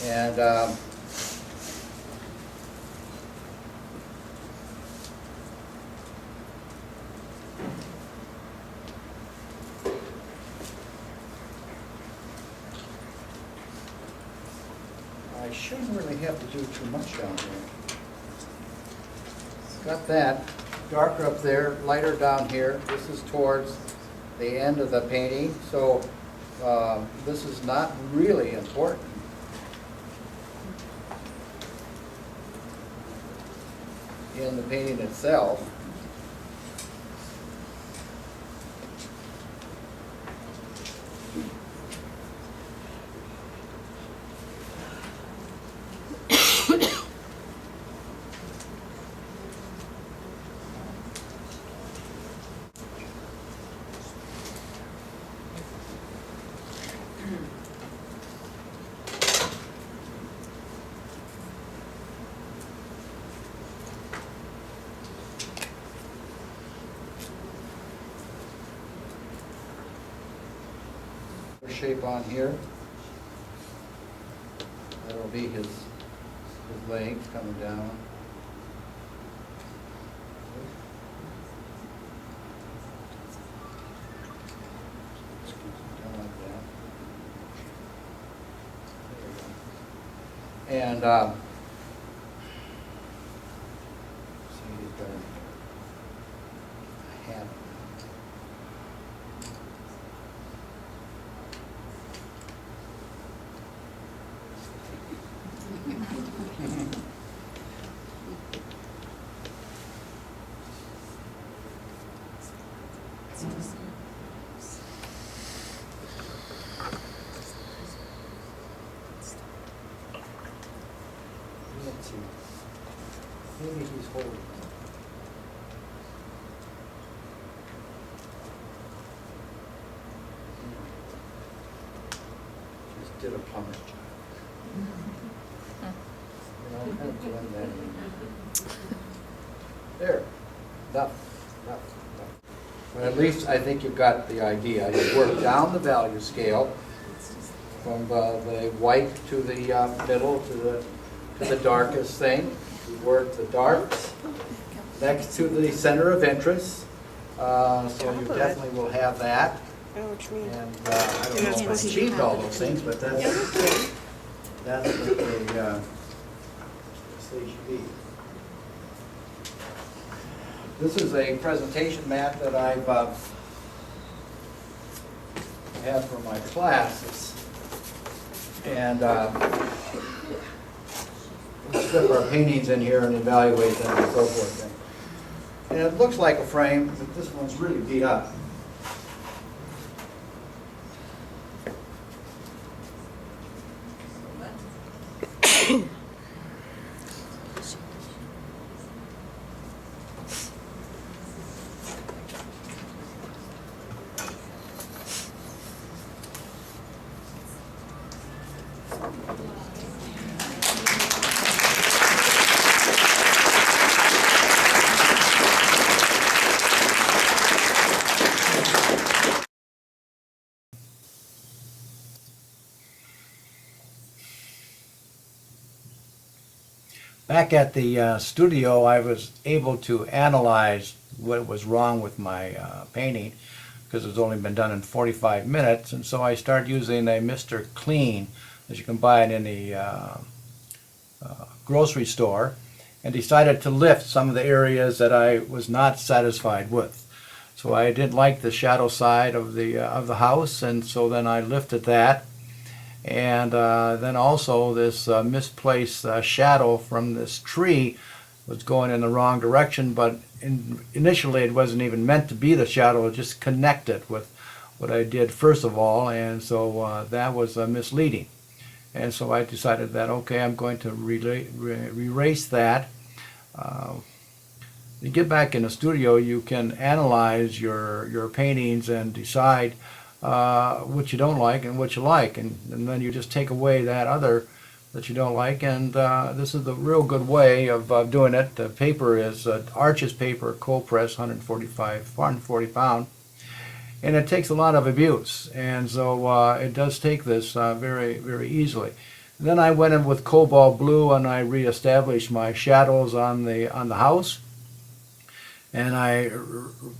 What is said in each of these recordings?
And I shouldn't really have to do too much down here. Got that darker up there, lighter down here. This is towards the end of the painting, so this is not really important. In the painting itself. Shape on here. That'll be his legs coming down. Down like that. There you go. And see, he's got a hat. Let's see. Maybe he's holding it. Just did a plumber's job. You know, kind of blend that in. There. Enough. But at least I think you've got the idea. You work down the value scale from the white to the middle to the darkest thing. You work the darks next to the center of interest. So you definitely will have that. I know what you mean. And I don't know if I achieved all those things, but that's what they should be. This is a presentation mat that I've had for my classes. And we'll strip our paintings in here and evaluate them and so forth. And it looks like a frame, but this one's really beat up. Back at the studio, I was able to analyze what was wrong with my painting because it's only been done in 45 minutes, and so I started using a Mr. Clean that you can buy it in the grocery store, and decided to lift some of the areas that I was not satisfied with. So I didn't like the shadow side of the house, and so then I lifted that. And then also this misplaced shadow from this tree was going in the wrong direction, but initially it wasn't even meant to be the shadow, it just connected with what I did first of all, and so that was misleading. And so I decided that, okay, I'm going to erase that. You get back in the studio, you can analyze your paintings and decide what you don't like and what you like, and then you just take away that other that you don't like, and this is the real good way of doing it. The paper is Arches paper, cold press, 140 pound, and it takes a lot of abuse, and so it does take this very, very easily. Then I went in with cobalt blue and I reestablished my shadows on the house. And I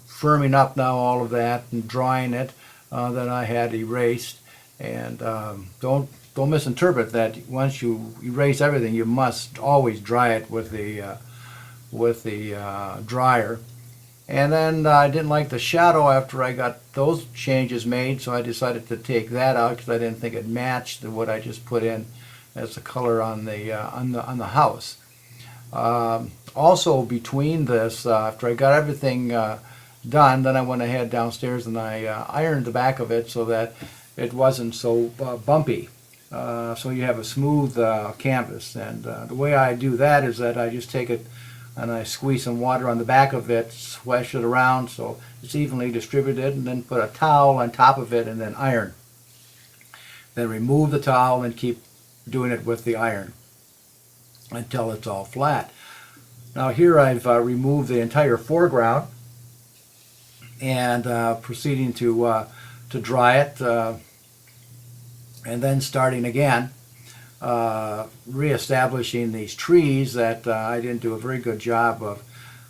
firming up now all of that and drying it that I had erased. And don't misinterpret that. Once you erase everything, you must always dry it with the dryer. And then I didn't like the shadow after I got those changes made, so I decided to take that out because I didn't think it matched what I just put in as the color on the house. Also, between this, after I got everything done, then I went ahead downstairs and I ironed the back of it so that it wasn't so bumpy. So you have a smooth canvas. And the way I do that is that I just take it and I squeeze some water on the back of it, swash it around so it's evenly distributed, and then put a towel on top of it and then iron. Then remove the towel and keep doing it with the iron until it's all flat. Now here I've removed the entire foreground and proceeding to dry it and then starting again, reestablishing these trees that I didn't do a very good job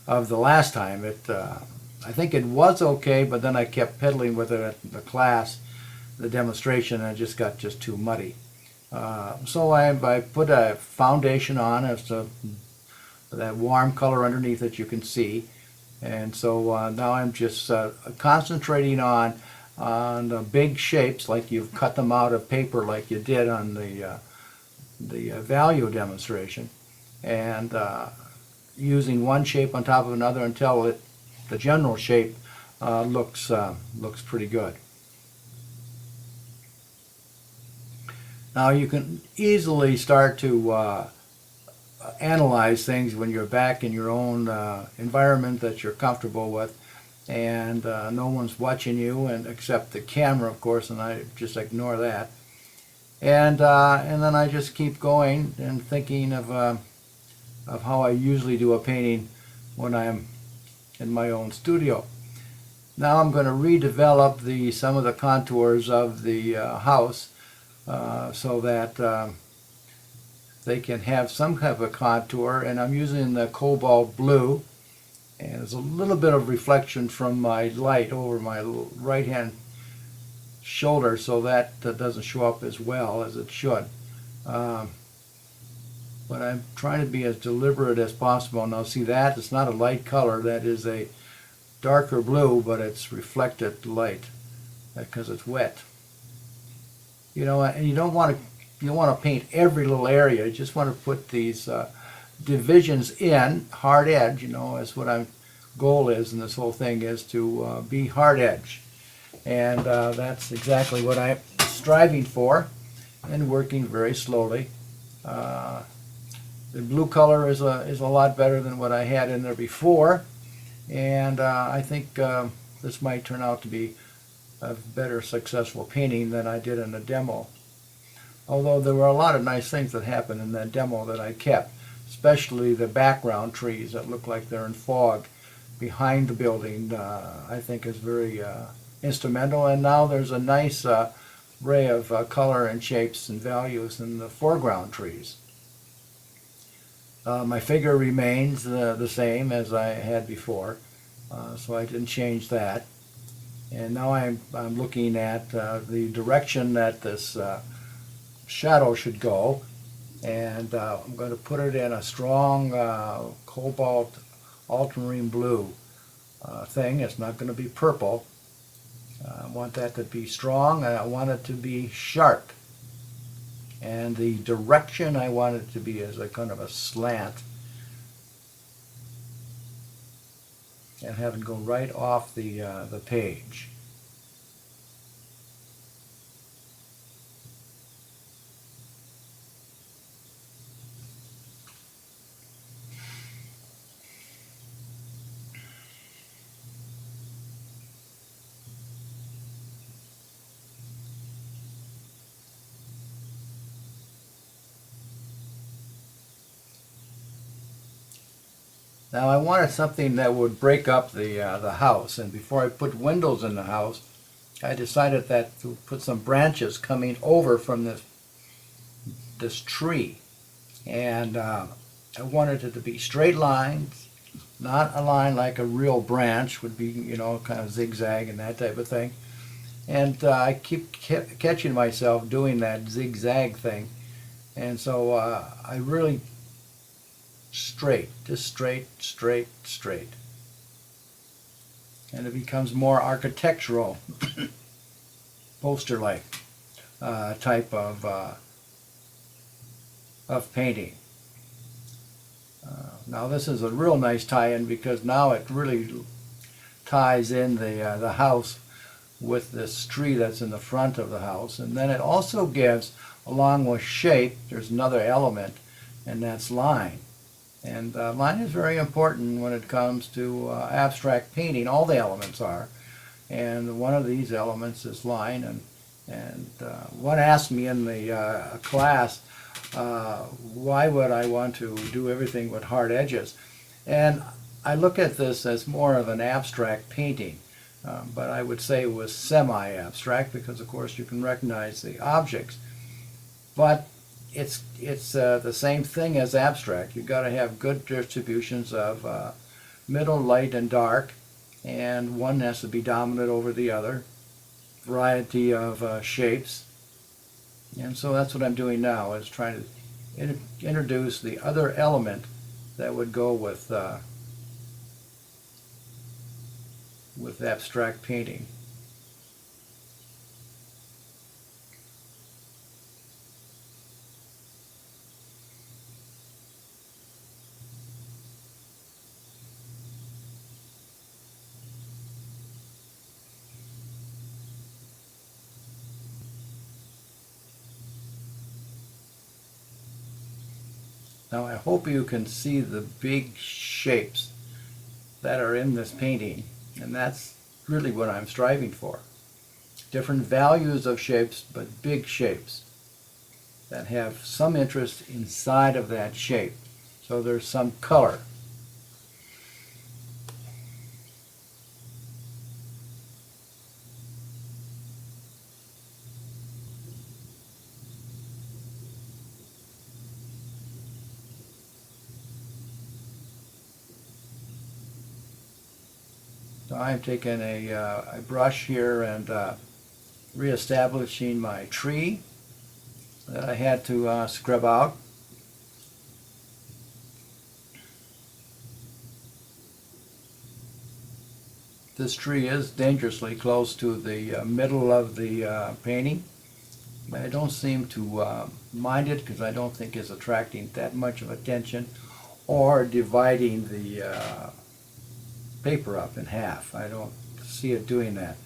of the last time. I think it was okay, but then I kept pedaling with it at the class, the demonstration, and it just got too muddy. So I put a foundation on as to that warm color underneath that you can see, and so now I'm just concentrating on the big shapes, like you've cut them out of paper like you did on the value demonstration, and using one shape on top of another until the general shape looks pretty good. Now you can easily start to analyze things when you're back in your own environment that you're comfortable with, and no one's watching you, and except the camera, of course, and I just ignore that. And then I just keep going and thinking of how I usually do a painting when I'm in my own studio. Now I'm going to redevelop some of the contours of the house so that they can have some kind of a contour, and I'm using the cobalt blue, and there's a little bit of reflection from my light over my right hand shoulder, so that doesn't show up as well as it should. But I'm trying to be as deliberate as possible. Now see that? It's not a light color. That is a darker blue, but it's reflected light because it's wet. You know, and you don't want to paint every little area. You just want to put these divisions in, hard edge, you know, is what my goal is in this whole thing, is to be hard edge. And that's exactly what I'm striving for and working very slowly. The blue color is a lot better than what I had in there before, and I think this might turn out to be a better successful painting than I did in the demo. Although there were a lot of nice things that happened in that demo that I kept, especially the background trees that look like they're in fog behind the building. I think is very instrumental, and now there's a nice array of color and shapes and values in the foreground trees. My figure remains the same as I had before, so I didn't change that. And now I'm looking at the direction that this shadow should go, and I'm going to put it in a strong cobalt ultramarine blue thing. It's not going to be purple. I want that to be strong, and I want it to be sharp. And the direction I want it to be is a kind of a slant, and have it go right off the page. Now I wanted something that would break up the house, and before I put windows in the house, I decided that to put some branches coming over from this this tree, and I wanted it to be straight lines, not a line like a real branch would be, you know, kind of zigzag and that type of thing. And I keep catching myself doing that zigzag thing, and so I really straight, just straight, straight, straight. And it becomes more architectural, poster-like type of painting. Now this is a real nice tie-in because now it really ties in the house with this tree that's in the front of the house, and then it also gives, along with shape, there's another element, and that's line. And line is very important when it comes to abstract painting. All the elements are, and one of these elements is line. And one asked me in the class, why would I want to do everything with hard edges? And I look at this as more of an abstract painting, but I would say it was semi-abstract because, of course, you can recognize the objects. But it's the same thing as abstract. You've got to have good distributions of middle, light, and dark, and one has to be dominant over the other. Variety of shapes, and so that's what I'm doing now, is trying to introduce the other element that would go with abstract painting. Now I hope you can see the big shapes that are in this painting, and that's really what I'm striving for. Different values of shapes, but big shapes that have some interest inside of that shape. So there's some color. So I'm taking a brush here and reestablishing my tree that I had to scrub out. This tree is dangerously close to the middle of the painting. I don't seem to mind it because I don't think it's attracting that much of attention or dividing the paper up in half. I don't see it doing that,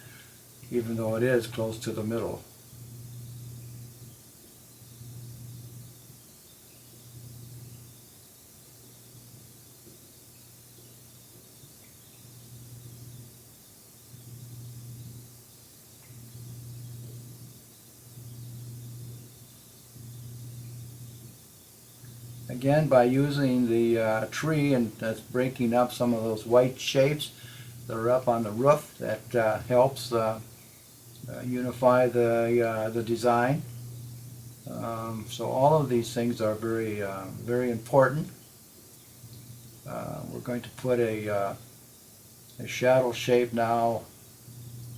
even though it is close to the middle. Again, by using the tree, and that's breaking up some of those white shapes that are up on the roof, that helps unify the design. So all of these things are very, very important. We're going to put a shadow shape now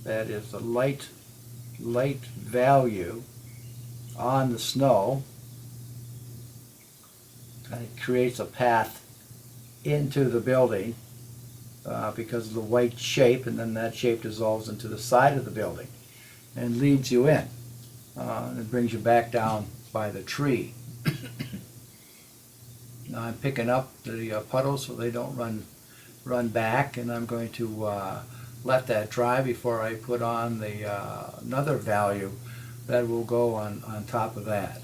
that is a light value on the snow. And it creates a path into the building because of the white shape, and then that shape dissolves into the side of the building and leads you in. And it brings you back down by the tree. Now I'm picking up the puddles so they don't run back, and I'm going to let that dry before I put on the another value that will go on top of that.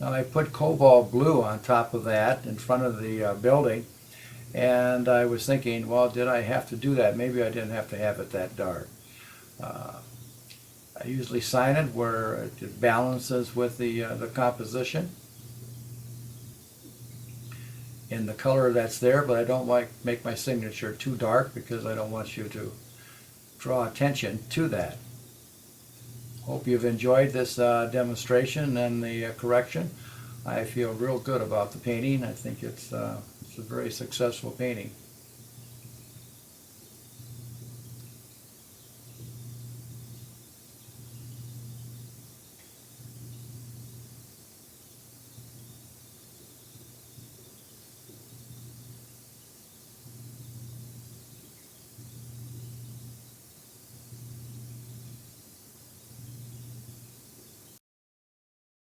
Now I put cobalt blue on top of that in front of the building, and I was thinking, well, did I have to do that? Maybe I didn't have to have it that dark. I usually sign it where it balances with the composition. in the color that's there, but I don't like make my signature too dark because I don't want you to draw attention to that. Hope you've enjoyed this demonstration and the correction. I feel real good about the painting. I think it's a very successful painting.